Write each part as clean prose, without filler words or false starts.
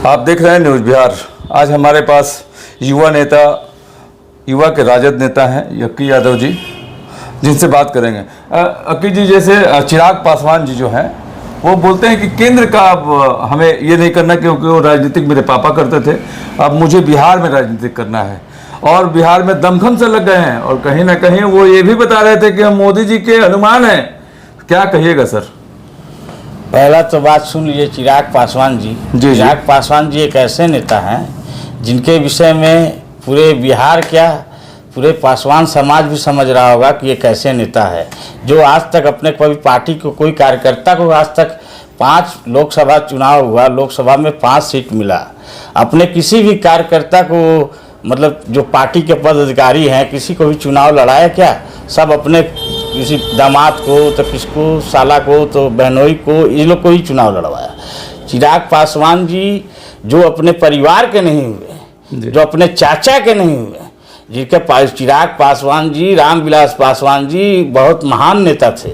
आप देख रहे हैं न्यूज़ बिहार। आज हमारे पास युवा नेता, युवा के राजद नेता हैं अक्की यादव जी, जिनसे बात करेंगे। अक्की जी, जैसे चिराग पासवान जी जो हैं वो बोलते हैं कि केंद्र का अब हमें ये नहीं करना क्योंकि वो राजनीतिक मेरे पापा करते थे, अब मुझे बिहार में राजनीतिक करना है और बिहार में दमखम से लग गए हैं। और कहीं ना कहीं वो ये भी बता रहे थे कि हम मोदी जी के हनुमान हैं। क्या कहिएगा सर? पहला तो बात सुन लीजिए, चिराग पासवान जी। चिराग पासवान जी एक ऐसे नेता हैं जिनके विषय में पूरे बिहार क्या पूरे पासवान समाज भी समझ रहा होगा कि एक ऐसे नेता है जो आज तक अपने कोई पार्टी को, कोई कार्यकर्ता को आज तक 5 लोकसभा चुनाव हुआ, लोकसभा में 5 सीट मिला, अपने किसी भी कार्यकर्ता को, मतलब जो पार्टी के पदाधिकारी हैं, किसी को भी चुनाव लड़ाया क्या? सब अपने किसी दामाद को, तो किसको साला को, तो बहनोई को, ये लोग को ही चुनाव लड़वाया। चिराग पासवान जी जो अपने परिवार के नहीं हुए, जो अपने चाचा के नहीं हुए, जिनके पास चिराग पासवान जी, रामविलास पासवान जी बहुत महान नेता थे,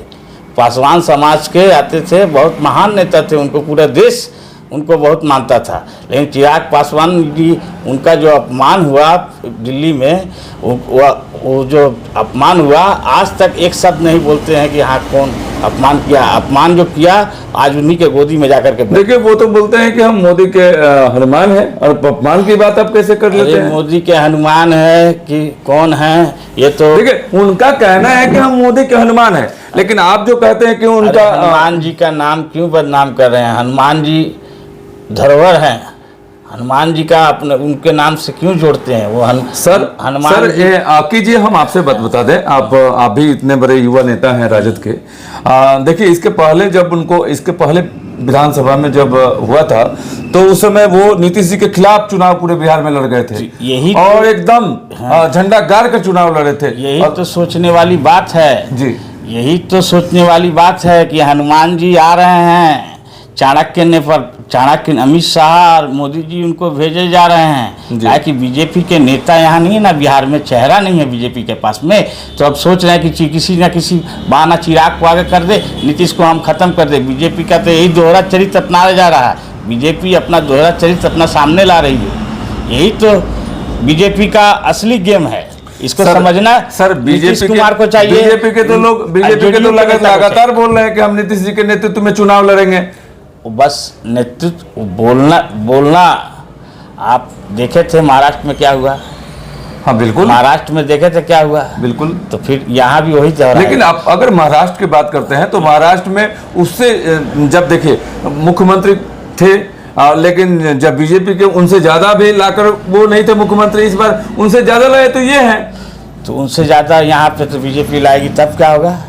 पासवान समाज के आते थे, बहुत महान नेता थे, उनको पूरा देश उनको बहुत मानता था। लेकिन चिराग पासवान जी, उनका जो अपमान हुआ दिल्ली में, वो जो अपमान हुआ, आज तक एक शब्द नहीं बोलते हैं कि हाँ कौन अपमान किया। अपमान जो किया आज उन्हीं के गोदी में जाकर के देखिए, वो तो बोलते हैं कि हम मोदी के हनुमान हैं, और अपमान की बात आप कैसे कर लेते हैं? मोदी के हनुमान है कि कौन है, ये तो देखिए उनका कहना है कि हम मोदी के हनुमान हैं, लेकिन आप जो कहते हैं कि उनका हनुमान जी का नाम क्यों बदनाम कर रहे हैं? हनुमान जी धरोहर हैं, हनुमान जी का अपने उनके नाम से क्यों जोड़ते हैं? वो हनुमान सर ये अक्की जी, हम आपसे बात बता दें, आप भी इतने बड़े युवा नेता हैं राजद के। देखिए, इसके पहले विधानसभा में जब हुआ था तो उस समय वो नीतीश जी के खिलाफ चुनाव पूरे बिहार में लड़ गए थे, यही और एकदम झंडा गाड़ कर चुनाव लड़े थे। यही तो सोचने वाली बात है जी, यही तो सोचने वाली बात है कि हनुमान जी आ रहे हैं, चाणक्य अमित शाह और मोदी जी उनको भेजे जा रहे हैं, ताकि बीजेपी के नेता यहाँ नहीं है ना, बिहार में चेहरा नहीं है बीजेपी के पास में, तो अब सोच रहे हैं कि किसी न किसी बहाना चिराग को आगे कर दे, नीतीश को हम खत्म कर दे। बीजेपी का तो यही दोहरा चरित्र अपना जा रहा है, बीजेपी अपना दोहरा चरित्र अपना सामने ला रही है, यही तो बीजेपी का असली गेम है। इसको समझना सर, नीतीश कुमार को चाहिए। बीजेपी के तो लगातार बोल रहे हैं कि हम नीतीश जी के नेतृत्व में चुनाव लड़ेंगे। बस नेतृत्व बोलना आप देखे थे महाराष्ट्र में क्या हुआ? हाँ बिल्कुल, महाराष्ट्र में देखे थे क्या हुआ? बिल्कुल। तो फिर यहाँ भी वही चल रहा है। लेकिन आप अगर महाराष्ट्र की बात करते हैं तो महाराष्ट्र में उससे जब देखिए मुख्यमंत्री थे, लेकिन जब बीजेपी के उनसे ज्यादा भी लाकर वो नहीं थे मुख्यमंत्री, इस बार उनसे ज्यादा लाए तो ये है, तो उनसे ज्यादा यहाँ पे तो बीजेपी लाएगी, तब क्या होगा?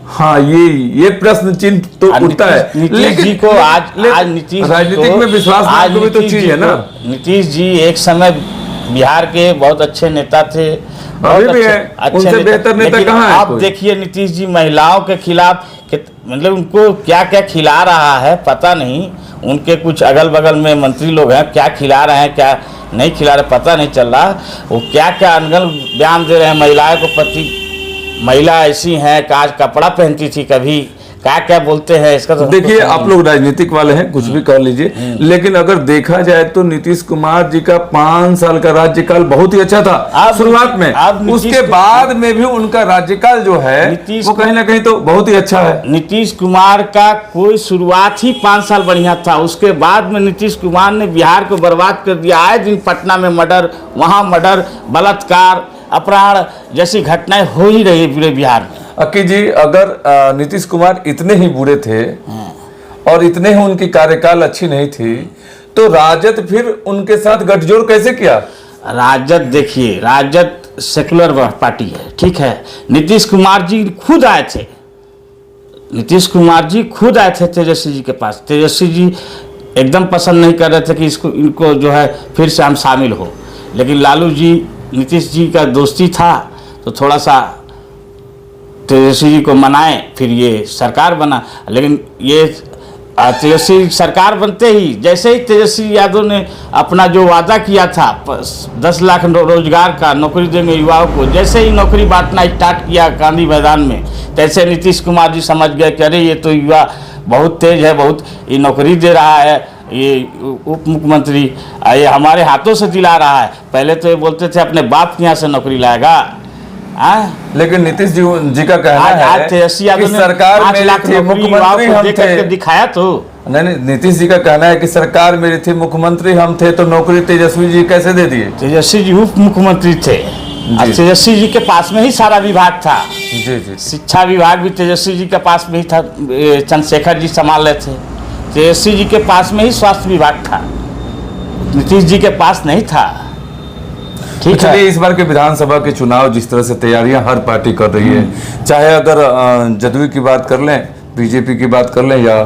हाँ, ये प्रश्न चिन्ह तो उठता है। नीतीश जी को आज नीतीश राजनीतिक में विश्वास भी तो चीज है ना। नीतीश जी एक समय बिहार के बहुत अच्छे नेता थे, अभी भी है, उनसे बेहतर नेता कहाँ है? आप देखिए नीतीश जी महिलाओं के खिलाफ, मतलब उनको क्या क्या खिला रहा है पता नहीं, उनके कुछ अगल बगल में मंत्री लोग हैं, क्या खिला रहे हैं क्या नहीं खिला रहे पता नहीं चल रहा। वो क्या क्या अनगल बयान दे रहे हैं महिलाओं को प्रति, महिला ऐसी हैं काज कपड़ा पहनती थी कभी, क्या क्या बोलते हैं इसका। तो देखिए, आप लोग राजनीतिक वाले हैं, कुछ भी कर लीजिए, लेकिन अगर देखा जाए तो नीतीश कुमार जी का 5 साल का राज्यकाल बहुत ही अच्छा था शुरुआत में, उसके बाद में भी उनका राज्यकाल जो है वो कहीं ना कहीं तो बहुत ही अच्छा है। नीतीश कुमार का कोई शुरुआत ही 5 साल बढ़िया था, उसके बाद में नीतीश कुमार ने बिहार को बर्बाद कर दिया। आए दिन पटना में मर्डर, वहाँ मर्डर, बलात्कार, अपराध जैसी घटनाएं हो ही रही है पूरे बिहार में। अक्की जी, अगर नीतीश कुमार इतने ही बुरे थे और इतने ही उनकी कार्यकाल अच्छी नहीं थी, तो राजद फिर उनके साथ गठजोड़ कैसे किया? राजद देखिए, राजद सेकुलर पार्टी है, ठीक है। नीतीश कुमार जी खुद आए थे, तेजस्वी जी के पास। तेजस्वी जी एकदम पसंद नहीं कर रहे थे कि इनको जो है फिर से हम शामिल हो, लेकिन लालू जी नीतीश जी का दोस्ती था तो थोड़ा सा तेजस्वी जी को मनाए, फिर ये सरकार बना। लेकिन ये तेजस्वी सरकार बनते ही, जैसे ही तेजस्वी यादव ने अपना जो वादा किया था 10 लाख रोजगार का, नौकरी देंगे युवाओं को, जैसे ही नौकरी बांटना स्टार्ट किया गांधी मैदान में, तैसे नीतीश कुमार जी समझ गए कि अरे ये तो युवा बहुत तेज है, बहुत ये नौकरी दे रहा है, ये उप मुख्यमंत्री ये हमारे हाथों से दिला रहा है। पहले तो ये बोलते थे अपने बाप के यहाँ से नौकरी लाएगा। लेकिन नीतीश जी का कहना आज है तेजस्वी यादव कि ने सरकार 5 मेरी लाख थी, नौकरी मुख्यमंत्री युवाओं को हम दे करके थे। दिखाया तो नहीं, नीतीश जी का कहना है कि सरकार मेरी थी, मुख्यमंत्री हम थे, तो नौकरी तेजस्वी जी कैसे दे दिए? तेजस्वी जी उप मुख्यमंत्री थे। अब तेजस्वी जी के पास में ही सारा विभाग था। जी जी। शिक्षा विभाग भी तेजस्वी जी के पास में ही था, चंद्रशेखर जी संभाल रहे थे। तेजस्वी जी के पास में ही स्वास्थ्य विभाग था, नीतीश जी के पास नहीं था। ठीक है। चलिए, इस बार के विधानसभा के चुनाव जिस तरह से तैयारियां हर पार्टी कर रही है, चाहे अगर जदयू की बात कर लें, बीजेपी की बात कर लें, या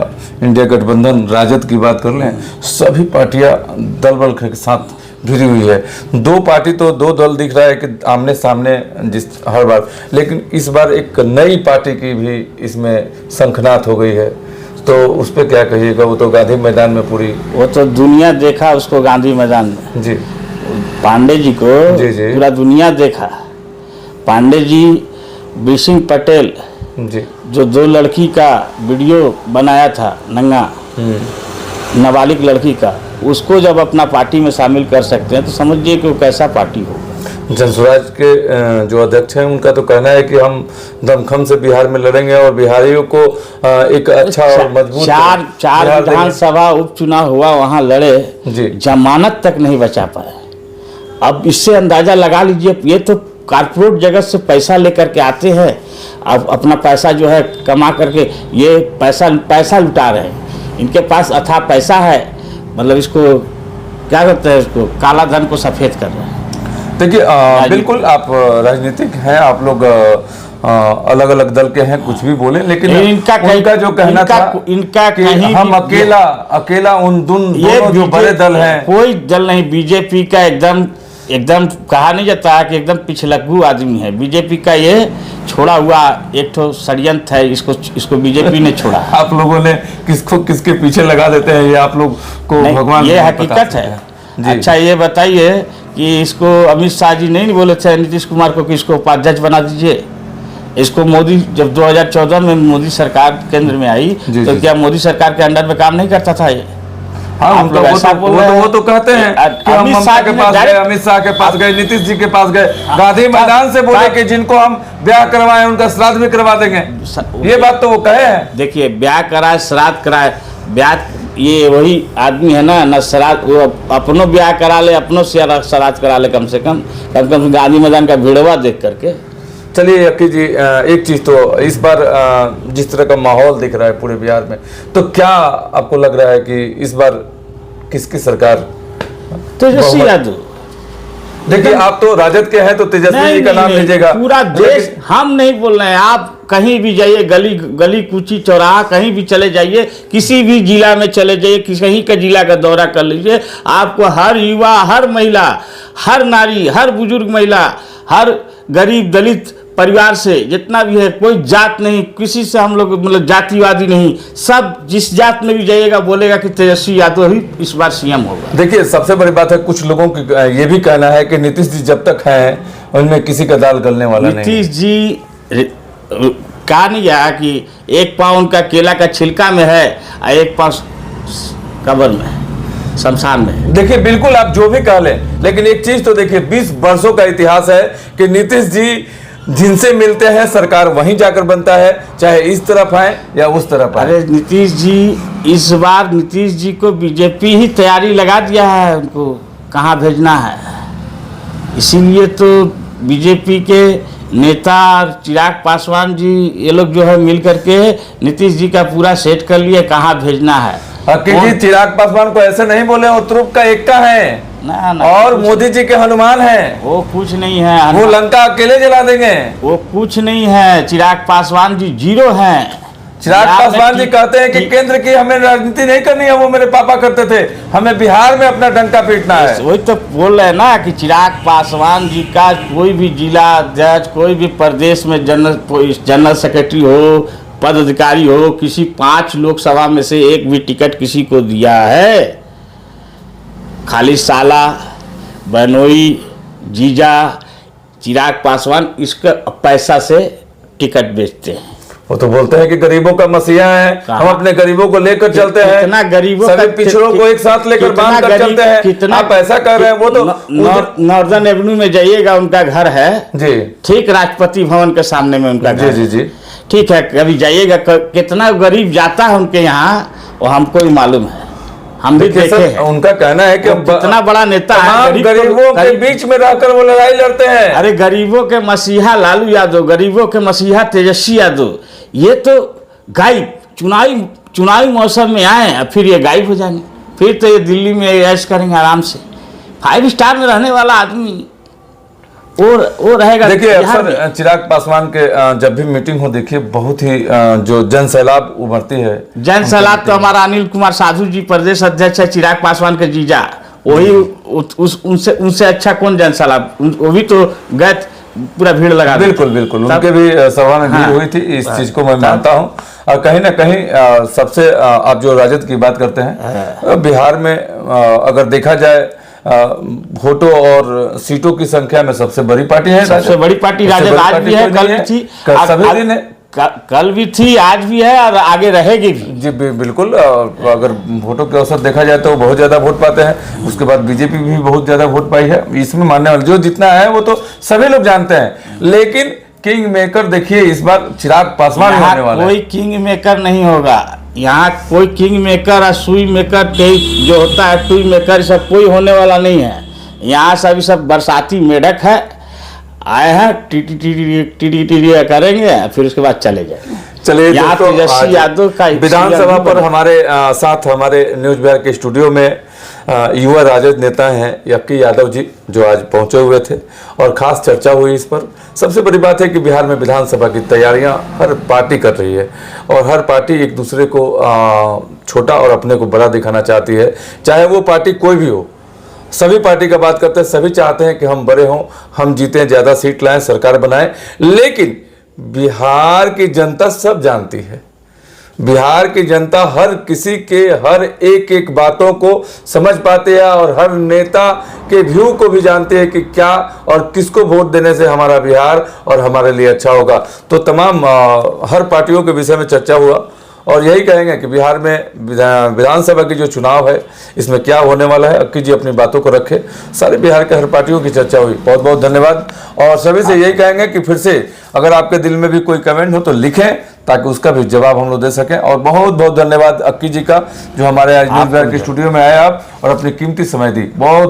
इंडिया गठबंधन राजद की बात कर लें, सभी पार्टियां दल बल के साथ भिड़ी हुई है। दो पार्टी तो दो दल दिख रहा है कि आमने सामने जिस हर बार, लेकिन इस बार एक नई पार्टी की भी इसमें शंखनाद हो गई है, तो उस पर क्या कहिएगा? वो तो गांधी मैदान में पूरी, वो तो दुनिया देखा उसको गांधी मैदान में। जी, पांडे जी को जी। पूरा दुनिया देखा। पांडे जी बिशिंग पटेल जी, जो 2 लड़की का वीडियो बनाया था, नंगा नाबालिग लड़की का, उसको जब अपना पार्टी में शामिल कर सकते हैं तो समझिए कि वो कैसा पार्टी होगा। जनसुराज के जो अध्यक्ष हैं, उनका तो कहना है कि हम दमखम से बिहार में लड़ेंगे और बिहारियों को एक अच्छा और मजबूत चार बिहार देंगे। विधानसभा उपचुनाव हुआ, वहां लड़े, जी। जमानत तक नहीं बचा पाए। अब इससे अंदाजा लगा लीजिए, ये तो कारपोरेट जगत से पैसा लेकर के आते हैं, अब अपना पैसा जो है कमा करके ये पैसा लुटा रहे हैं। इनके पास अथाह पैसा है, मतलब इसको क्या कहते हैं, इसको काला धन को सफेद कर रहे हैं। देखिए, बिल्कुल आप राजनीतिक हैं, आप लोग अलग अलग दल के हैं, कुछ भी बोले, लेकिन उनका जो कहना था कि हम अकेला उन दोनों जो बड़े दल हैं, कोई दल नहीं, बीजेपी का एकदम कहा नहीं जाता है कि एकदम पिछलग्गू आदमी है। बीजेपी का ये छोड़ा हुआ एक तो षड्यंत्र है, इसको बीजेपी ने छोड़ा। आप लोगों ने किसके पीछे लगा देते हैं, ये आप लोग को भगवान ये हकीकत है। अच्छा, ये बताइए कि इसको अमित शाह जी नहीं बोले थे नीतीश कुमार को कि इसको उपाध्यक्ष बना दीजिए? इसको मोदी, जब 2014 में मोदी सरकार केंद्र में आई, तो क्या मोदी सरकार के अंडर में काम नहीं करता था ये? हाँ, वो तो कहते हैं कि हम ममता के पास गए, अमित शाह के पास गए, नीतीश जी के पास गए, गांधी मैदान से बोले कि जिनको हम ब्याह करवाएं उनका श्राद्ध भी करवा देंगे। ये बात तो वो कहे हैं। देखिए, ब्याह कराए, श्राद्ध कराए, ब्याह ये वही आदमी है ना श्राद्ध, वो अपनों ब्याह करा ले, अपनों श्राद्ध करा ले, कम से कम गांधी मैदान का भिड़वा देख करके। चलिए अक्की जी, एक चीज तो इस बार जिस तरह का माहौल दिख रहा है पूरे बिहार में, तो क्या आपको लग रहा है कि इस बार किसकी सरकार? तेजस्वी यादव। देखिए, आप तो राजद के हैं, तो तेजस्वी जी का नाम लीजिएगा। पूरा देश, हम नहीं बोल रहे हैं, आप कहीं भी जाइए, गली कूची चौराहा कहीं भी चले जाइए, किसी भी जिला में चले जाइए, कहीं का जिला का दौरा कर लीजिए, आपको हर युवा, हर महिला, हर नारी, हर बुजुर्ग महिला, हर गरीब दलित परिवार से जितना भी है, कोई जात नहीं, किसी से हम लोग मतलब जातिवादी नहीं, सब जिस जात में भी जाइएगा बोलेगा कि तेजस्वी यादव ही इस बार सीएम होगा। देखिए, सबसे बड़ी बात है, कुछ लोगों की ये भी कहना है कि नीतीश जी जब तक हैं उनमें किसी का दाल गलने वाला नहीं। नीतीश जी कहा नहीं गया कि एक पाँव उनका केला का छिलका में है और एक पाँव कब्र में, शमशान में। देखिए, बिल्कुल आप जो भी कह लें, लेकिन एक चीज तो देखिए, 20 वर्षों का इतिहास है कि नीतीश जी जिनसे मिलते हैं सरकार वहीं जाकर बनता है, चाहे इस तरफ आए या उस तरफ आए। अरे नीतीश जी, इस बार नीतीश जी को बीजेपी ही तैयारी लगा दिया है, उनको कहाँ भेजना है। इसीलिए तो बीजेपी के नेता चिराग पासवान जी, ये लोग जो है मिल करके नीतीश जी का पूरा सेट कर लिए कहाँ भेजना है। जी, चिराग पासवान को ऐसे नहीं बोले, वो तुरुप का एक्का है ना, और मोदी जी के हनुमान हैं। वो कुछ नहीं है, वो लंका अकेले जला देंगे। वो कुछ नहीं है, चिराग पासवान जी जीरो हैं। चिराग पासवान जी कहते हैं कि केंद्र की हमें राजनीति नहीं करनी है, वो मेरे पापा करते थे, हमें बिहार में अपना डंका पीटना है। वही तो बोल रहे हैं ना कि चिराग पासवान जी का कोई भी जिला अध्यक्ष, कोई भी प्रदेश में जनरल सेक्रेटरी हो, पदाधिकारी हो, किसी 5 लोकसभा में से एक भी टिकट किसी को दिया है? खाली साला, बनोई, जीजा, चिराग पासवान इसका पैसा से टिकट बेचते हैं। वो तो बोलते हैं कि गरीबों का मसीहा है, हम अपने गरीबों को लेकर चलते हैं, कितना गरीबों सभी का पिछड़ों को एक साथ लेकर बांध कर चलते हैं। कितना आप ऐसा कर रहे हैं, वो तो नॉर्दर्न एवेन्यू में जाइएगा, उनका घर है जी, ठीक राष्ट्रपति भवन के सामने में उनका घर। जी जी जी, ठीक है, कभी जाइएगा, कितना गरीब जाता है उनके यहाँ, वो हमको ही मालूम है, हम भी देखे हैं। उनका कहना है कि कितना बड़ा नेता है, गरीबों के बीच में रहकर वो लड़ाई लड़ते हैं। अरे गरीबों के मसीहा लालू यादव, गरीबों के मसीहा तेजस्वी यादव, ये तो गायब, चुनावी मौसम में आए फिर ये गायब हो जाएंगे, फिर तो ये दिल्ली में ऐश करेंगे आराम से। 5 स्टार में रहने वाला आदमी वो रहेगा। देखिए अक्सर चिराग पासवान के जब भी मीटिंग हो, देखिए बहुत ही जो जन सैलाब उभरती है। जन सैलाब तो हमारा अनिल कुमार साधु जी प्रदेश अध्यक्ष है, चिराग पासवान के जीजा, वही उनसे अच्छा कौन जन सैलाब, वो भी तो गए पूरा भीड़ लगा। बिल्कुल बिल्कुल, उनके भी सभा में भीड़ हुई थी, इस चीज को मैं मानता हूँ। और कहीं ना कहीं सबसे आप जो राजद की बात करते हैं, बिहार में अगर देखा जाए वोटों और सीटों की संख्या में सबसे बड़ी पार्टी है, सबसे बड़ी पार्टी राजद। आज भी है, कल भी थी, सभी दिन है, कल भी थी, आज भी है और आगे रहेगी भी। जी बिल्कुल। अगर वोटों के औसत देखा जाए तो बहुत ज्यादा वोट पाते हैं, उसके बाद बीजेपी भी बहुत ज्यादा वोट पाई है। इसमें मानने वाले जो जितना है वो तो सभी लोग जानते हैं, लेकिन किंग मेकर देखिए इस बार चिराग पासवान होने वाला है। कोई किंग मेकर नहीं होगा यहाँ, कोई किंग मेकर और सुई मेकर जो होता है, टुई मेकर, सब कोई होने वाला नहीं है यहाँ। सब बरसाती मेढक है, आए हैं टी करेंगे, फिर उसके बाद चले जाएंगे। चलिए यहाँ तेजस्वी यादव का विधानसभा पर हमारे साथ हमारे न्यूज बिहार के स्टूडियो में युवा राजद नेता हैं यक्की यादव जी, जो आज पहुंचे हुए थे और खास चर्चा हुई इस पर। सबसे बड़ी बात है कि बिहार में विधानसभा की तैयारियां हर पार्टी कर रही है और हर पार्टी एक दूसरे को छोटा और अपने को बड़ा दिखाना चाहती है, चाहे वो पार्टी कोई भी हो। सभी पार्टी का बात करते हैं, सभी चाहते हैं कि हम बड़े हों, हम जीतें, ज़्यादा सीट लाएं, सरकार बनाएं। लेकिन बिहार की जनता सब जानती है, बिहार की जनता हर किसी के हर एक बातों को समझ पाते हैं और हर नेता के व्यू को भी जानते हैं कि क्या और किसको वोट देने से हमारा बिहार और हमारे लिए अच्छा होगा। तो तमाम हर पार्टियों के विषय में चर्चा हुआ और यही कहेंगे कि बिहार में विधानसभा की जो चुनाव है इसमें क्या होने वाला है। अक्की जी अपनी बातों को रखे, सारे बिहार के हर पार्टियों की चर्चा हुई। बहुत बहुत धन्यवाद। और सभी से यही कहेंगे कि फिर से अगर आपके दिल में भी कोई कमेंट हो तो लिखें, ताकि उसका भी जवाब हम लोग दे सकें। और बहुत बहुत धन्यवाद अक्की जी का, जो हमारे आज न्यूज़ बिहार के स्टूडियो में आए आप और अपनी कीमती समय दी। बहुत